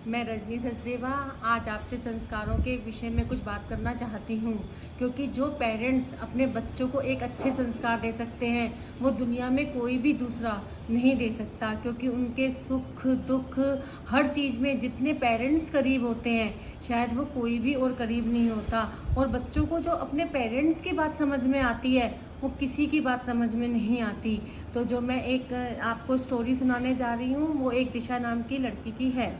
मैं रजनी सचदेवा आज आपसे संस्कारों के विषय में कुछ बात करना चाहती हूँ, क्योंकि जो पेरेंट्स अपने बच्चों को एक अच्छे संस्कार दे सकते हैं वो दुनिया में कोई भी दूसरा नहीं दे सकता। क्योंकि उनके सुख दुख हर चीज़ में जितने पेरेंट्स करीब होते हैं शायद वो कोई भी और करीब नहीं होता। और बच्चों को जो अपने पेरेंट्स की बात समझ में आती है वो किसी की बात समझ में नहीं आती। तो जो मैं एक आपको स्टोरी सुनाने जा रही हूँ वो एक दिशा नाम की लड़की की है।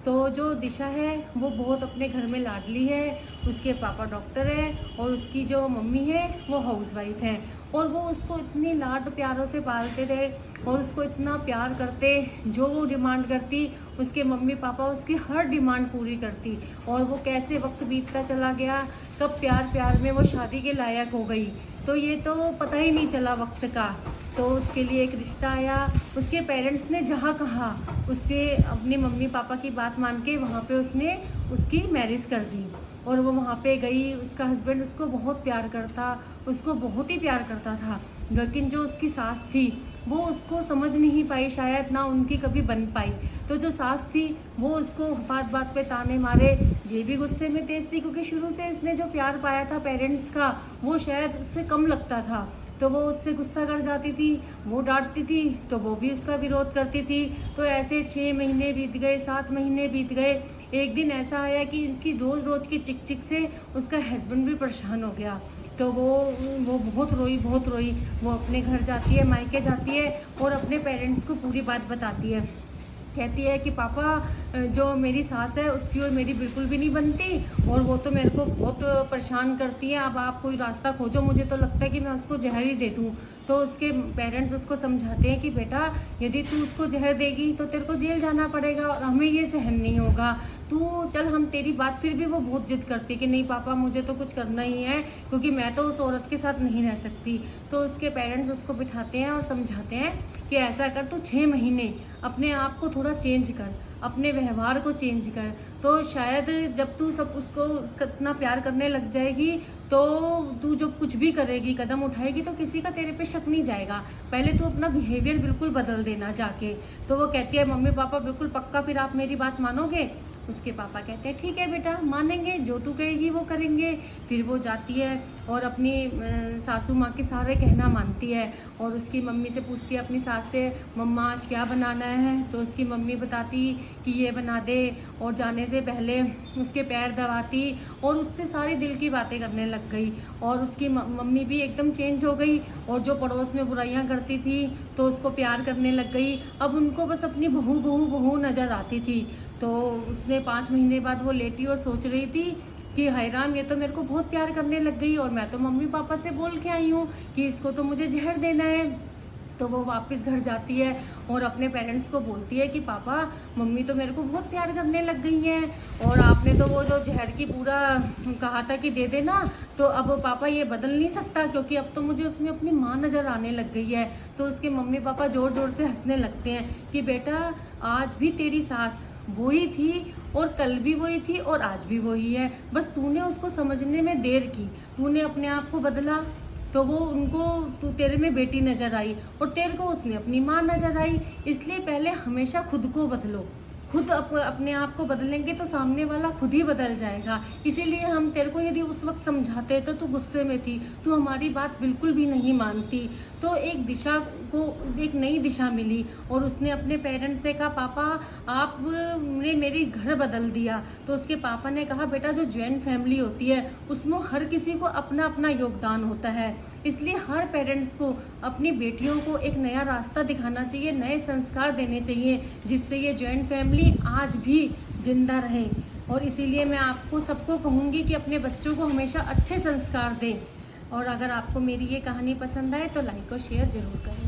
तो जो दिशा है वो बहुत अपने घर में लाडली है। उसके पापा डॉक्टर हैं और उसकी जो मम्मी है वो हाउसवाइफ है। और वो उसको इतनी लाड प्यारों से पालते थे और उसको इतना प्यार करते, जो वो डिमांड करती उसके मम्मी पापा उसकी हर डिमांड पूरी करती। और वो कैसे वक्त बीतता चला गया, कब प्यार प्यार में वो शादी के लायक हो गई तो ये तो पता ही नहीं चला वक्त का। तो उसके लिए एक रिश्ता आया। उसके पेरेंट्स ने जहाँ कहा उसके अपने मम्मी पापा की बात मान के वहाँ पे उसने उसकी मैरिज कर दी। और वो वहाँ पे गई। उसका हस्बैंड उसको बहुत प्यार करता, उसको बहुत ही प्यार करता था। लेकिन जो उसकी सास थी वो उसको समझ नहीं पाई, शायद ना उनकी कभी बन पाई। तो जो सास थी वो उसको बात बात पे ताने मारे। ये भी गुस्से में तेज थी क्योंकि शुरू से इसने जो प्यार पाया था पेरेंट्स का वो शायद उससे कम लगता था। तो वो उससे गुस्सा कर जाती थी, वो डांटती थी तो वो भी उसका विरोध करती थी। तो ऐसे 6 महीने बीत गए, 7 महीने बीत गए। एक दिन ऐसा आया कि इसकी रोज़ रोज़ की चिक चिक से उसका हस्बैंड भी परेशान हो गया। तो वो बहुत रोई बहुत रोई। वो अपने घर जाती है, मायके जाती है और अपने पेरेंट्स को पूरी बात बताती है। कहती है कि पापा जो मेरी सास है उसकी और मेरी बिल्कुल भी नहीं बनती और वो तो मेरे को बहुत परेशान करती है। अब आप कोई रास्ता खोजो, मुझे तो लगता है कि मैं उसको जहर ही दे दूँ। तो उसके पेरेंट्स उसको समझाते हैं कि बेटा यदि तू उसको जहर देगी तो तेरे को जेल जाना पड़ेगा और हमें ये सहन नहीं होगा। तू चल, हम तेरी बात। फिर भी वो बहुत जिद करती है कि नहीं पापा मुझे तो कुछ करना ही है क्योंकि मैं तो उस औरत के साथ नहीं रह सकती। तो उसके पेरेंट्स उसको बिठाते हैं और समझाते हैं कि ऐसा कर, तू 6 महीने अपने आप को थोड़ा चेंज कर, अपने व्यवहार को चेंज कर। तो शायद जब तू सब उसको इतना प्यार करने लग जाएगी तो तू जब कुछ भी करेगी, कदम उठाएगी तो किसी का तेरे पे शक नहीं जाएगा। पहले तू अपना बिहेवियर बिल्कुल बदल देना जाके। तो वो कहती है मम्मी पापा बिल्कुल पक्का फिर आप मेरी बात मानोगे? उसके पापा कहते हैं ठीक है बेटा मानेंगे, जो तू कहेगी वो करेंगे। फिर वो जाती है और अपनी सासू माँ के सारे कहना मानती है और उसकी मम्मी से पूछती है अपनी सास से, मम्मा आज क्या बनाना है? तो उसकी मम्मी बताती कि ये बना दे। और जाने से पहले उसके पैर दबाती और उससे सारी दिल की बातें करने लग गई। और उसकी मम्मी भी एकदम चेंज हो गई और जो पड़ोस में बुराइयां करती थी तो उसको प्यार करने लग गई। अब उनको बस अपनी बहू बहू बहू नज़र आती थी। तो उसने 5 महीने बाद वो लेटी और सोच रही थी कि हाय राम, ये तो मेरे को बहुत प्यार करने लग गई और मैं तो मम्मी पापा से बोल के आई हूँ कि इसको तो मुझे जहर देना है। तो वो वापस घर जाती है और अपने पेरेंट्स को बोलती है कि पापा मम्मी तो मेरे को बहुत प्यार करने लग गई हैं और आपने तो वो जो जहर की पूरा कहा था कि दे देना, तो अब पापा ये बदल नहीं सकता क्योंकि अब तो मुझे उसमें अपनी माँ नज़र आने लग गई है। तो उसके मम्मी पापा ज़ोर ज़ोर से हंसने लगते हैं कि बेटा आज भी तेरी सास वही थी और कल भी वही थी और आज भी वही है, बस तूने उसको समझने में देर की, तूने अपने आप को बदला तो वो उनको तू तेरे में बेटी नज़र आई और तेरे को उसमें अपनी माँ नज़र आई। इसलिए पहले हमेशा खुद को बदलो। खुद अपने आप को बदलेंगे तो सामने वाला खुद ही बदल जाएगा। इसीलिए हम तेरे को यदि उस वक्त समझाते तो तू गुस्से में थी, तू हमारी बात बिल्कुल भी नहीं मानती। तो एक दिशा को एक नई दिशा मिली और उसने अपने पेरेंट्स से कहा पापा आपने मेरी घर बदल दिया। तो उसके पापा ने कहा बेटा जो जॉइंट फैमिली होती है उसमें हर किसी को अपना अपना योगदान होता है। इसलिए हर पेरेंट्स को अपनी बेटियों को एक नया रास्ता दिखाना चाहिए, नए संस्कार देने चाहिए जिससे ये जॉइंट फैमिली आज भी जिंदा रहे। और इसीलिए मैं आपको सबको कहूँगी कि अपने बच्चों को हमेशा अच्छे संस्कार दें। और अगर आपको मेरी ये कहानी पसंद आए तो लाइक और शेयर ज़रूर करें।